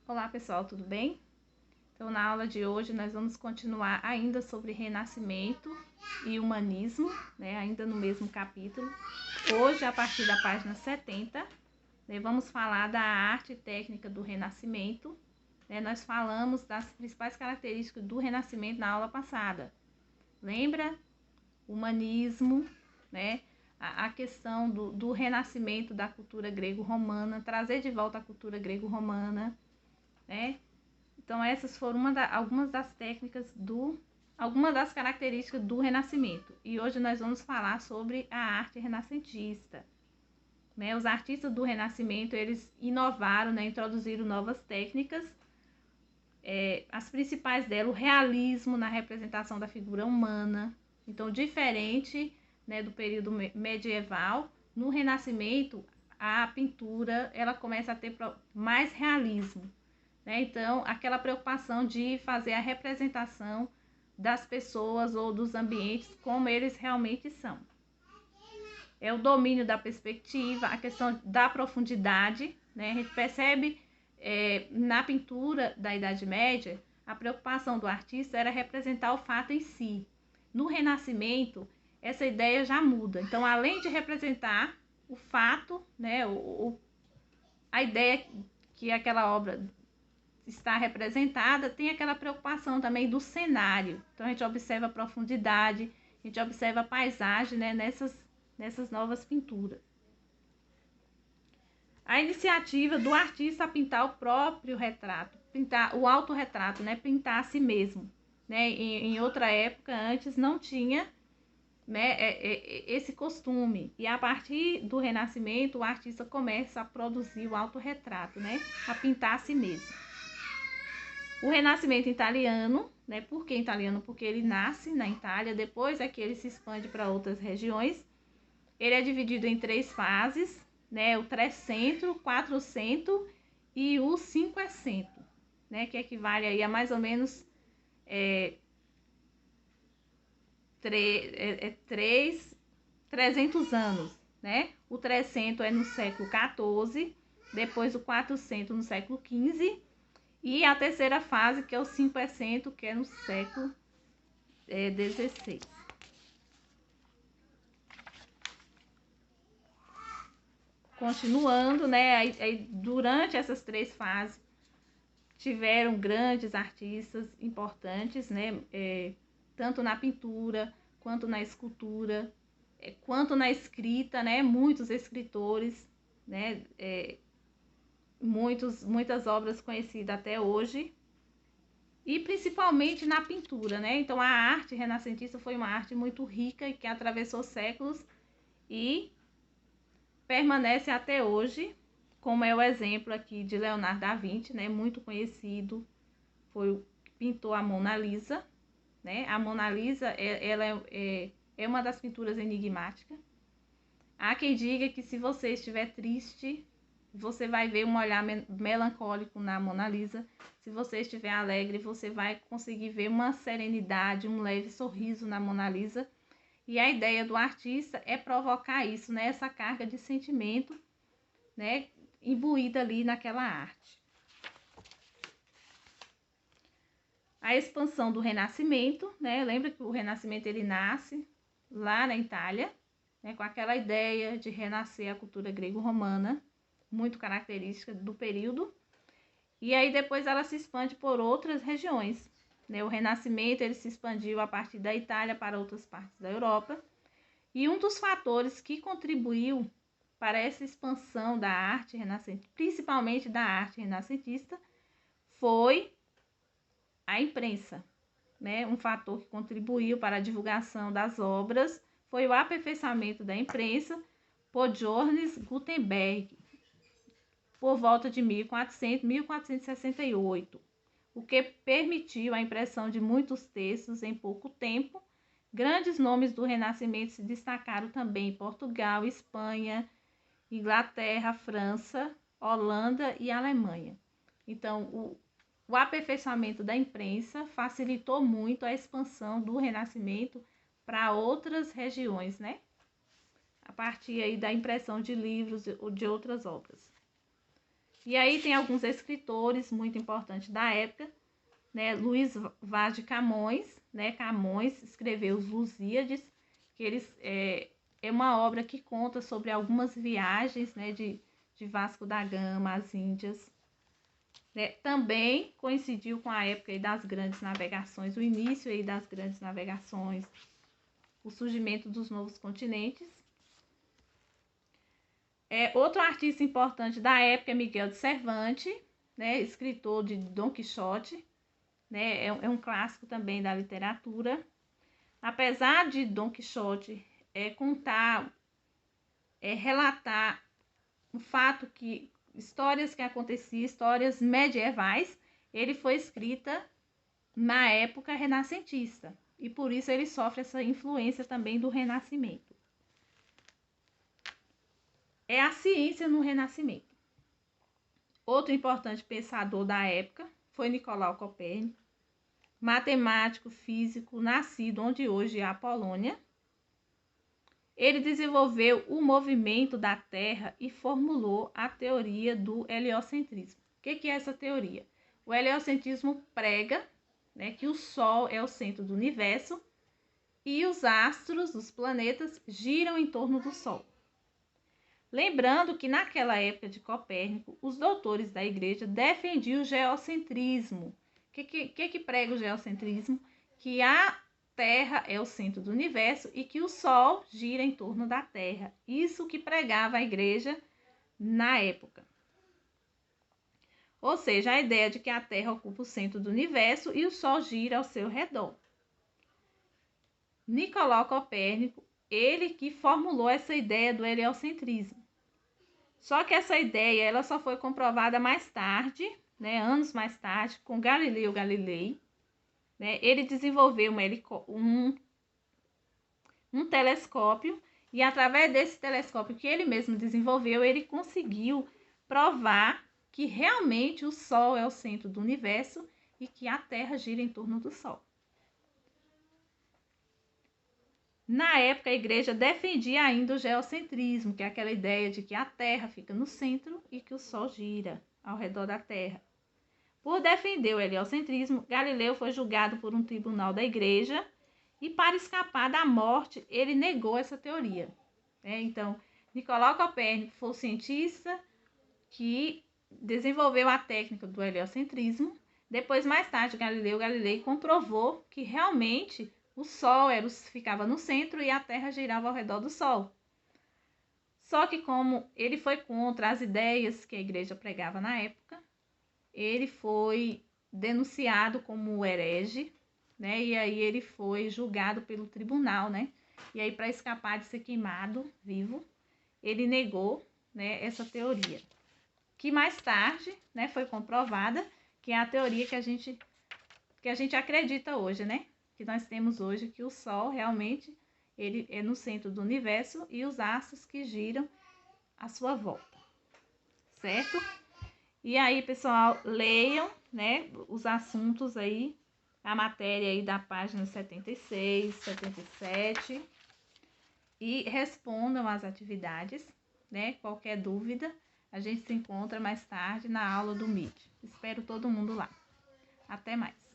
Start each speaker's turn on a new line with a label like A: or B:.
A: Olá pessoal, tudo bem? Então na aula de hoje nós vamos continuar ainda sobre Renascimento e Humanismo, né? Ainda no mesmo capítulo. Hoje, a partir da página 70, né, vamos falar da arte e técnica do Renascimento. Né? Nós falamos das principais características do Renascimento na aula passada. Lembra? Humanismo, né? A questão do renascimento da cultura grego-romana, trazer de volta a cultura grego-romana, né? Então essas foram algumas das técnicas algumas das características do Renascimento. E hoje nós vamos falar sobre a arte renascentista. Né? Os artistas do Renascimento, eles inovaram, né? Introduziram novas técnicas. As principais delas, o realismo na representação da figura humana. Então, diferente, né, do período medieval, no Renascimento, a pintura ela começa a ter mais realismo. Né? Então, aquela preocupação de fazer a representação das pessoas ou dos ambientes como eles realmente são. É o domínio da perspectiva, a questão da profundidade. Né? A gente percebe na pintura da Idade Média, a preocupação do artista era representar o fato em si. No Renascimento, essa ideia já muda. Então, além de representar o fato, né, a ideia que aquela obra está representada, tem aquela preocupação também do cenário. Então, a gente observa a profundidade, a gente observa a paisagem, né, nessas novas pinturas. A iniciativa do artista a pintar o próprio retrato, pintar o autorretrato, né, pintar a si mesmo. Né? Em outra época, antes, não tinha, né, esse costume. E a partir do Renascimento, o artista começa a produzir o autorretrato, né, a pintar a si mesmo. O Renascimento italiano, né? Por que italiano? Porque ele nasce na Itália, depois é que ele se expande para outras regiões. Ele é dividido em 3 fases, né? O Trecento, o Quatrocento e o Cinquecento, né? Que equivale aí a mais ou menos 300 anos, né? O Trecento é no século XIV, depois o Quatrocento no século XV, e a terceira fase, que é o Cinquecento, que é no século XVI. Continuando, né? Aí, durante essas 3 fases, tiveram grandes artistas importantes, né? Tanto na pintura, quanto na escultura, quanto na escrita, né? Muitos escritores, né? Muitas obras conhecidas até hoje, e principalmente na pintura, né? Então a arte renascentista foi uma arte muito rica e que atravessou séculos e permanece até hoje, como é o exemplo aqui de Leonardo da Vinci, né? Muito conhecido, foi o que pintou a Mona Lisa, né? A Mona Lisa ela é uma das pinturas enigmáticas. Há quem diga que se você estiver triste, você vai ver um olhar melancólico na Mona Lisa. Se você estiver alegre, você vai conseguir ver uma serenidade, um leve sorriso na Mona Lisa. E a ideia do artista é provocar isso, né? Essa carga de sentimento, né? Imbuída ali naquela arte. A expansão do Renascimento, né? Lembra que o Renascimento ele nasce lá na Itália, né? Com aquela ideia de renascer a cultura grego-romana, muito característica do período, e aí depois ela se expande por outras regiões. Né? O Renascimento ele se expandiu a partir da Itália para outras partes da Europa, e um dos fatores que contribuiu para essa expansão da arte renascentista, principalmente da arte renascentista, foi a imprensa. Né? Um fator que contribuiu para a divulgação das obras foi o aperfeiçoamento da imprensa por Johannes Gutenberg, por volta de 1468, o que permitiu a impressão de muitos textos em pouco tempo. Grandes nomes do Renascimento se destacaram também em Portugal, Espanha, Inglaterra, França, Holanda e Alemanha. Então, o aperfeiçoamento da imprensa facilitou muito a expansão do Renascimento para outras regiões, né? A partir aí da impressão de livros ou de outras obras. E aí tem alguns escritores muito importantes da época, né? Luís Vaz de Camões, né? Camões escreveu os Lusíadas, que é uma obra que conta sobre algumas viagens, né? De Vasco da Gama às Índias. Né? Também coincidiu com a época aí das grandes navegações, o início aí das grandes navegações, o surgimento dos novos continentes. Outro artista importante da época é Miguel de Cervantes, né? Escritor de Dom Quixote, né? É um clássico também da literatura. Apesar de Dom Quixote relatar o fato que histórias que aconteciam, histórias medievais, ele foi escrita na época renascentista e por isso ele sofre essa influência também do Renascimento. É a ciência no Renascimento. Outro importante pensador da época foi Nicolau Copérnico, matemático, físico, nascido onde hoje é a Polônia. Ele desenvolveu o movimento da Terra e formulou a teoria do heliocentrismo. O que é essa teoria? O heliocentrismo prega, né, que o Sol é o centro do universo e os astros, os planetas, giram em torno do Sol. Lembrando que naquela época de Copérnico, os doutores da igreja defendiam o geocentrismo. O que prega o geocentrismo? Que a Terra é o centro do universo e que o Sol gira em torno da Terra. Isso que pregava a igreja na época. Ou seja, a ideia de que a Terra ocupa o centro do universo e o Sol gira ao seu redor. Nicolau Copérnico, ele que formulou essa ideia do heliocentrismo. Só que essa ideia ela só foi comprovada mais tarde, né, anos mais tarde, com Galileu Galilei. Né? Ele desenvolveu um telescópio e através desse telescópio que ele mesmo desenvolveu, ele conseguiu provar que realmente o Sol é o centro do universo e que a Terra gira em torno do Sol. Na época, a igreja defendia ainda o geocentrismo, que é aquela ideia de que a Terra fica no centro e que o Sol gira ao redor da Terra. Por defender o heliocentrismo, Galileu foi julgado por um tribunal da igreja e, para escapar da morte, ele negou essa teoria. Então, Nicolau Copérnico foi o cientista que desenvolveu a técnica do heliocentrismo. Depois, mais tarde, Galileu Galilei comprovou que realmente o Sol ficava no centro e a Terra girava ao redor do Sol. Só que como ele foi contra as ideias que a igreja pregava na época, ele foi denunciado como herege, né? E aí ele foi julgado pelo tribunal, né? E aí, para escapar de ser queimado vivo, ele negou, né, essa teoria. Que mais tarde, né, foi comprovada, que é a teoria que a gente acredita hoje, né? Que nós temos hoje, que o Sol realmente ele é no centro do universo e os astros que giram à sua volta, certo? E aí, pessoal, leiam, né, os assuntos aí, a matéria aí da página 76, 77 e respondam as atividades, né? Qualquer dúvida, a gente se encontra mais tarde na aula do Meet. Espero todo mundo lá. Até mais.